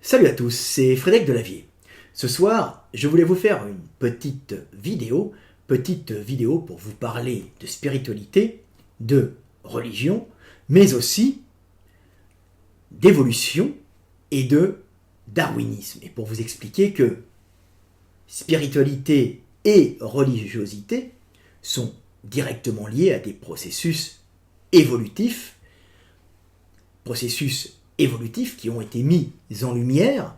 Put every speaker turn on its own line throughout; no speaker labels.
Salut à tous, c'est Frédéric Delavier. Ce soir, je voulais vous faire une petite vidéo pour vous parler de spiritualité, de religion, mais aussi d'évolution et de darwinisme. Et pour vous expliquer que spiritualité et religiosité sont directement liés à des processus évolutifs qui ont été mis en lumière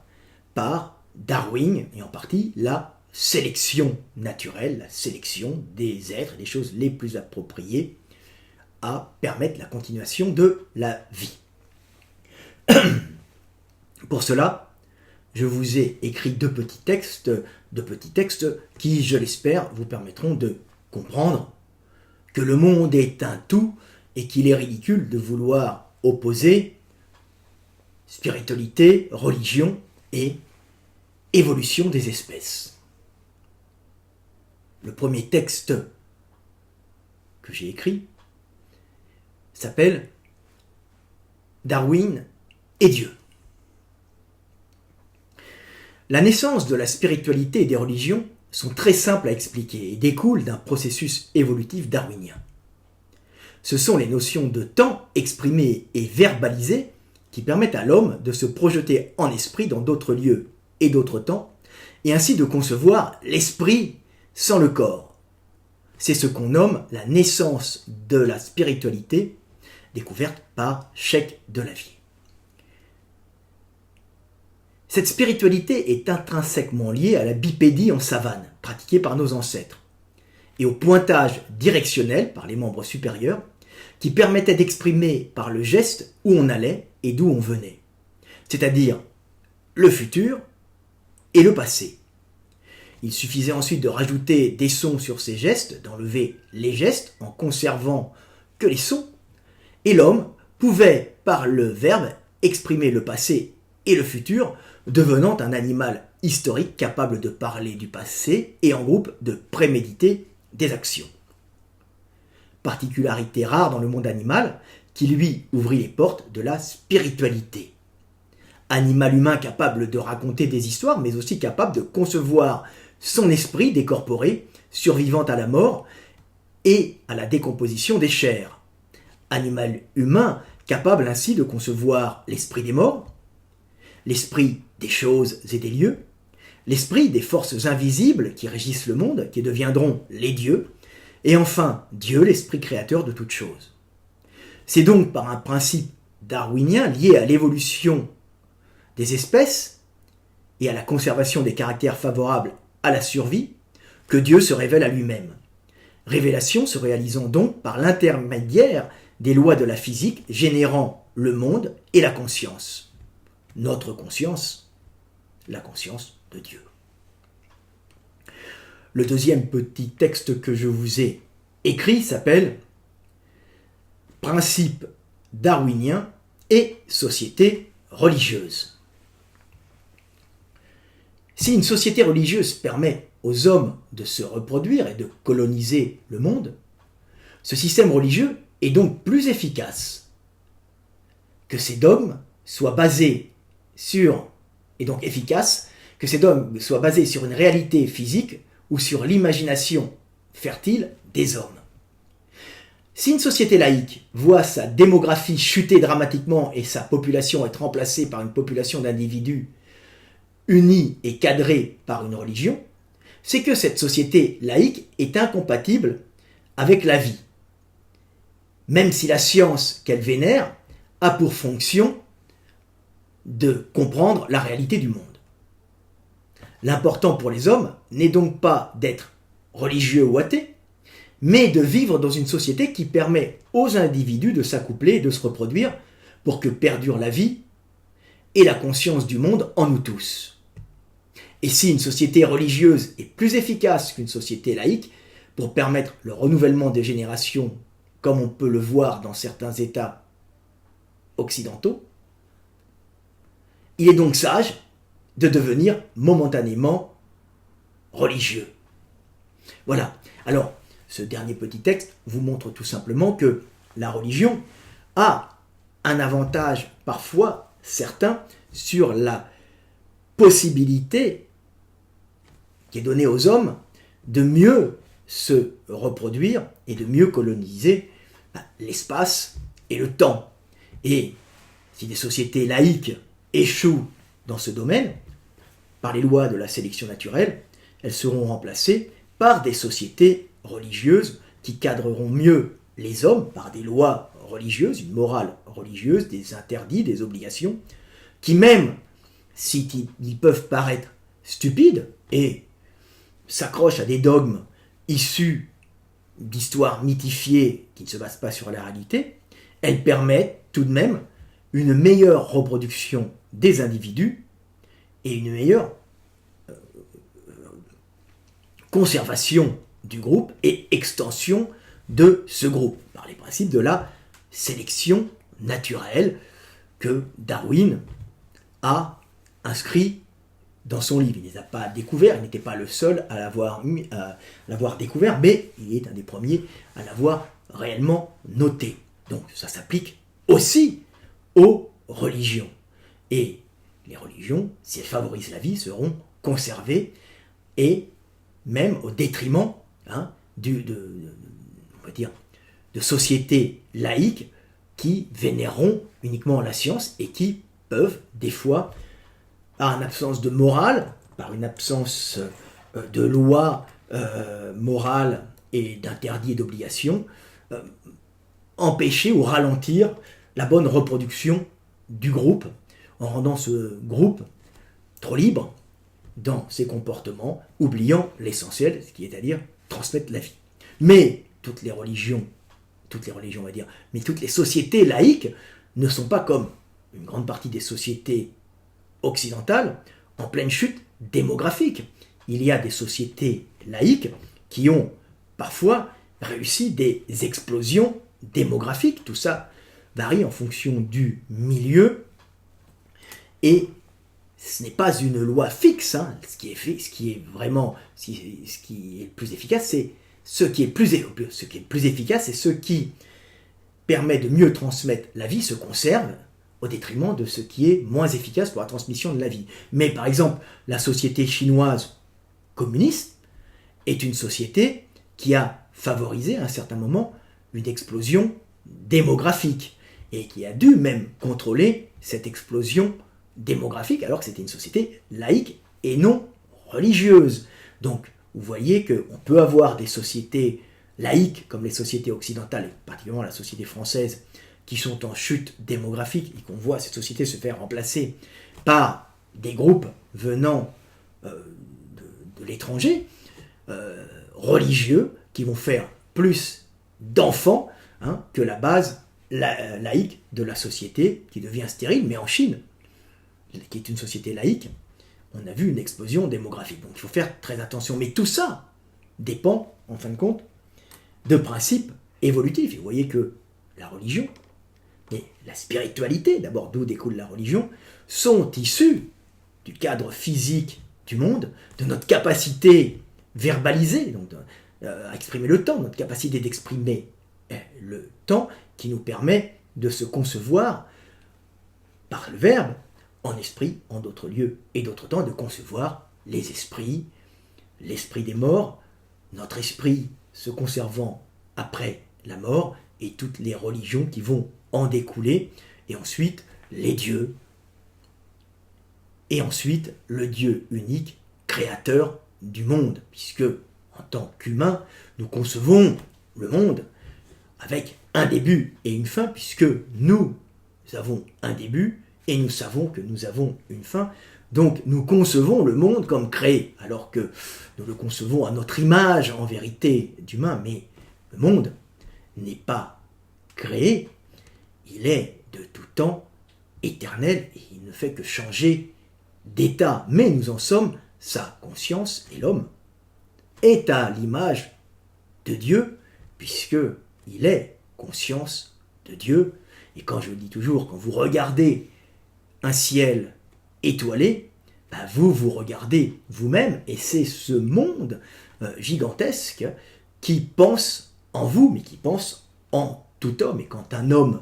par Darwin, et en partie la sélection naturelle, la sélection des êtres, des choses les plus appropriées à permettre la continuation de la vie. Pour cela, je vous ai écrit deux petits textes qui, je l'espère, vous permettront de comprendre que le monde est un tout et qu'il est ridicule de vouloir opposer spiritualité, religion et évolution des espèces. Le premier texte que j'ai écrit s'appelle Darwin et Dieu. La naissance de la spiritualité et des religions sont très simples à expliquer et découlent d'un processus évolutif darwinien. Ce sont les notions de temps exprimées et verbalisées qui permettent à l'homme de se projeter en esprit dans d'autres lieux et d'autres temps, et ainsi de concevoir l'esprit sans le corps. C'est ce qu'on nomme la naissance de la spiritualité, découverte par Sheikh Delavier. Cette spiritualité est intrinsèquement liée à la bipédie en savane, pratiquée par nos ancêtres, et au pointage directionnel par les membres supérieurs, qui permettait d'exprimer par le geste où on allait et d'où on venait, c'est-à-dire le futur et le passé. Il suffisait ensuite de rajouter des sons sur ces gestes, d'enlever les gestes en conservant que les sons, et l'homme pouvait, par le verbe, exprimer le passé et le futur, devenant un animal historique capable de parler du passé et en groupe de préméditer des actions. Particularité rare dans le monde animal, qui lui ouvrit les portes de la spiritualité. Animal humain capable de raconter des histoires, mais aussi capable de concevoir son esprit décorporé, survivant à la mort et à la décomposition des chairs. Animal humain capable ainsi de concevoir l'esprit des morts, l'esprit des choses et des lieux, l'esprit des forces invisibles qui régissent le monde, qui deviendront les dieux, et enfin Dieu, l'esprit créateur de toutes choses. C'est donc par un principe darwinien lié à l'évolution des espèces et à la conservation des caractères favorables à la survie que Dieu se révèle à lui-même. Révélation se réalisant donc par l'intermédiaire des lois de la physique générant le monde et la conscience. Notre conscience, la conscience de Dieu. Le deuxième petit texte que je vous ai écrit s'appelle Principe darwinien et société religieuse. Si une société religieuse permet aux hommes de se reproduire et de coloniser le monde, ce système religieux est donc plus efficace. Que ces dogmes soient basés sur, et donc efficace, que ces dogmes soient basés sur une réalité physique ou sur l'imagination fertile des hommes. Si une société laïque voit sa démographie chuter dramatiquement et sa population être remplacée par une population d'individus unis et cadrés par une religion, c'est que cette société laïque est incompatible avec la vie, même si la science qu'elle vénère a pour fonction de comprendre la réalité du monde. L'important pour les hommes n'est donc pas d'être religieux ou athées, mais de vivre dans une société qui permet aux individus de s'accoupler et de se reproduire pour que perdure la vie et la conscience du monde en nous tous. Et si une société religieuse est plus efficace qu'une société laïque pour permettre le renouvellement des générations, comme on peut le voir dans certains États occidentaux, il est donc sage de devenir momentanément religieux. Voilà. Alors, ce dernier petit texte vous montre tout simplement que la religion a un avantage parfois certain sur la possibilité qui est donnée aux hommes de mieux se reproduire et de mieux coloniser l'espace et le temps. Et si des sociétés laïques échouent dans ce domaine, par les lois de la sélection naturelle, elles seront remplacées par des sociétés religieuses qui cadreront mieux les hommes par des lois religieuses, une morale religieuse, des interdits, des obligations, qui même s'ils peuvent paraître stupides et s'accrochent à des dogmes issus d'histoires mythifiées qui ne se basent pas sur la réalité, elles permettent tout de même une meilleure reproduction des individus et une meilleure conservation du groupe et extension de ce groupe, par les principes de la sélection naturelle que Darwin a inscrit dans son livre. Il ne les a pas découverts, il n'était pas le seul à l'avoir découvert, mais il est un des premiers à l'avoir réellement noté. Donc ça s'applique aussi aux religions. Et les religions, si elles favorisent la vie, seront conservées et même au détriment on va dire, de sociétés laïques qui vénéreront uniquement la science et qui peuvent, des fois, par une absence de morale, par une absence de loi morale et d'interdits et d'obligations, empêcher ou ralentir la bonne reproduction du groupe, en rendant ce groupe trop libre dans ses comportements, oubliant l'essentiel, ce qui est à dire transmettre la vie. Mais toutes les religions on va dire, mais toutes les sociétés laïques ne sont pas comme une grande partie des sociétés occidentales en pleine chute démographique. Il y a des sociétés laïques qui ont parfois réussi des explosions démographiques. Tout ça varie en fonction du milieu et ce n'est pas une loi fixe. Ce qui est le plus efficace, c'est ce qui est plus efficace et ce qui permet de mieux transmettre la vie se conserve au détriment de ce qui est moins efficace pour la transmission de la vie. Mais par exemple, la société chinoise communiste est une société qui a favorisé à un certain moment une explosion démographique et qui a dû même contrôler cette explosion démographique alors que c'était une société laïque et non religieuse. Donc vous voyez qu'on peut avoir des sociétés laïques comme les sociétés occidentales, et particulièrement la société française, qui sont en chute démographique et qu'on voit cette société se faire remplacer par des groupes venant de l'étranger, religieux, qui vont faire plus d'enfants que la base laïque de la société qui devient stérile. Mais en Chine, qui est une société laïque, on a vu une explosion démographique. Donc il faut faire très attention. Mais tout ça dépend, en fin de compte, de principes évolutifs. Et vous voyez que la religion et la spiritualité, d'abord d'où découle la religion, sont issus du cadre physique du monde, de notre capacité verbalisée, donc à exprimer le temps, notre capacité d'exprimer le temps qui nous permet de se concevoir par le verbe, en esprit, en d'autres lieux et d'autres temps, de concevoir les esprits, l'esprit des morts, notre esprit se conservant après la mort et toutes les religions qui vont en découler, et ensuite les dieux, et ensuite le Dieu unique, créateur du monde, puisque en tant qu'humains, nous concevons le monde avec un début et une fin, puisque nous avons un début et nous savons que nous avons une fin. Donc nous concevons le monde comme créé, alors que nous le concevons à notre image en vérité d'humain, mais le monde n'est pas créé, il est de tout temps éternel et il ne fait que changer d'état. Mais nous en sommes sa conscience et l'homme est à l'image de Dieu, puisqu'il est conscience de Dieu. Et quand je le dis toujours, quand vous regardez un ciel étoilé, vous vous regardez vous-même, et c'est ce monde gigantesque qui pense en vous, mais qui pense en tout homme. Et quand un homme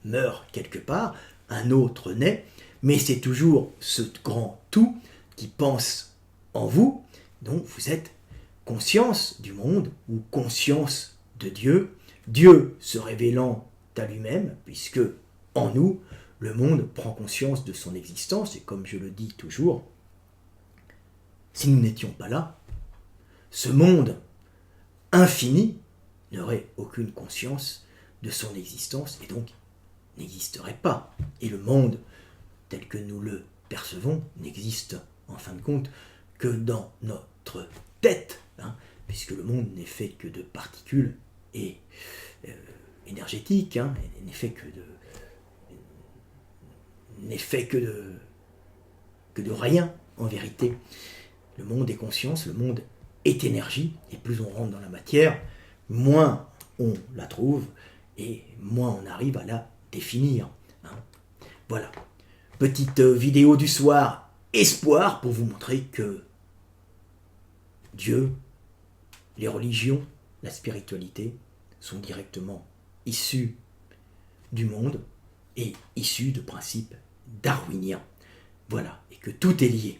meurt quelque part, un autre naît, mais c'est toujours ce grand tout qui pense en vous, donc vous êtes conscience du monde ou conscience de Dieu, Dieu se révélant à lui-même, puisque en nous, le monde prend conscience de son existence, et comme je le dis toujours, si nous n'étions pas là, ce monde infini n'aurait aucune conscience de son existence, et donc n'existerait pas. Et le monde, tel que nous le percevons, n'existe en fin de compte que dans notre tête, puisque le monde n'est fait que de particules et énergétiques, n'est fait que de rien en vérité. Le monde est conscience, le monde est énergie, et plus on rentre dans la matière, moins on la trouve, et moins on arrive à la définir. Voilà. Petite vidéo du soir, espoir, pour vous montrer que Dieu, les religions, la spiritualité sont directement issus du monde et issus de principes darwiniens. Voilà, et que tout est lié.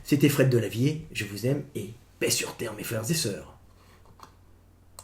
C'était Fred Delavier, je vous aime et paix sur terre mes frères et sœurs.